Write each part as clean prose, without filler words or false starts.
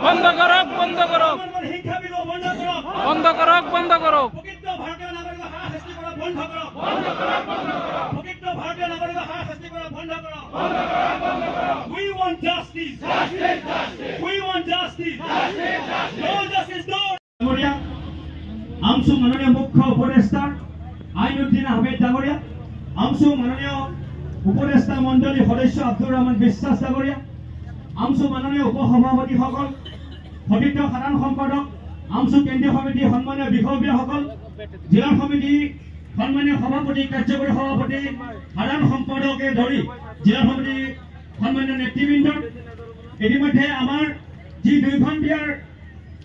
বন্ধ করক, বন্ধ করক, বন্ধ করক, বন্ধ করক। We want justice. We want justice. No justice, no. AMSU মাননীয় মুখ্য উপদেষ্টা আইনুদ্দিন আহমেদ ডাঙৰীয়া, আমসু মাননীয় উপদেষ্টা মণ্ডলীৰ সদস্য আব্দুৰ ৰহমান বিশ্বাস ডাঙৰীয়া, আমসু মাননীয় উপসভাপতিসকল, সতীৰ্থ সাধাৰণ সম্পাদক, আমসু কেন্দ্ৰীয় সমিতিৰ সন্মানীয় বিষয়ববীয়াসকল, জিলা সমিতি সন্মানীয় সভাপতি, কাৰ্যকৰী সভাপতি, সাধাৰণ সম্পাদকে ধৰি জিলা সমিতি সন্মানীয় নেতৃবৃন্দ, ইতিমধ্যে আমাৰ যি 2 ঘণ্টাৰ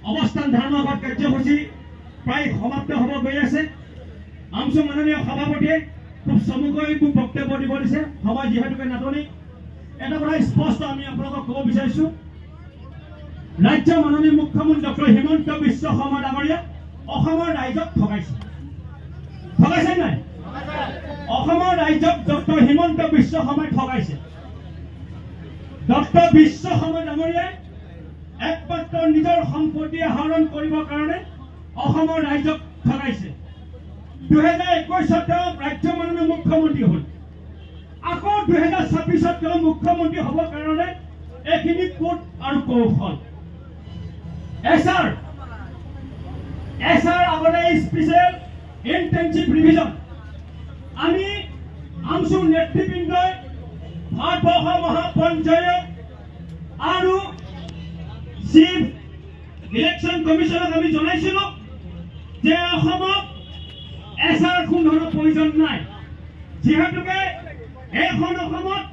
অৱস্থান ধৰ্মঘট কাৰ্যসূচী প্ৰায় সমাপ্ত হ'ব গৈ আছে। আমসু মাননীয় সভাপতিয়ে খুব চমুকৈ মোক বক্তব্য দিব দিছে, সময় যিহেতুকে নাটনি। এটা কথা স্পষ্ট আমি আপোনালোকক ক'ব বিচাৰিছোঁ, ৰাজ্যৰ মাননীয় মুখ্যমন্ত্ৰী ডক্টৰ হিমন্ত বিশ্ব শৰ্মা ডাঙৰীয়া অসমৰ ৰাইজক ঠগাইছে। ঠগাইছে নাই? অসমৰ ৰাইজক ডক্টৰ হিমন্ত বিশ্ব শৰ্মাই ঠগাইছে। ডক্টৰ বিশ্ব শৰ্মা ডাঙৰীয়াই একমাত্ৰ নিজৰ সম্পত্তি আহৰণ কৰিবৰ কাৰণে অসমৰ ৰাইজক ঠগাইছে। 2021 তেওঁ ৰাজ্যৰ মাননীয় মুখ্যমন্ত্ৰী হ'ল, আকৌ 2026 তেওঁ মুখ্যমন্ত্ৰী হ'বৰ কাৰণে এইখিনি কোট আৰু কৌশল। এছআৰ আগতে স্পেচিয়েল ইণ্টেনচিভ ৰিভিজন আমি আমসু নেতৃবৃন্দই ভাৰতবৰ্ষ মহাপঞ্চায়ত আৰু চিফ ইলেকশ্যন কমিশ্যনক আমি জনাইছিলোঁ যে অসমত এছআৰ কোনো ধৰণৰ প্ৰয়োজন নাই, যিহেতুকে এইখন অসমত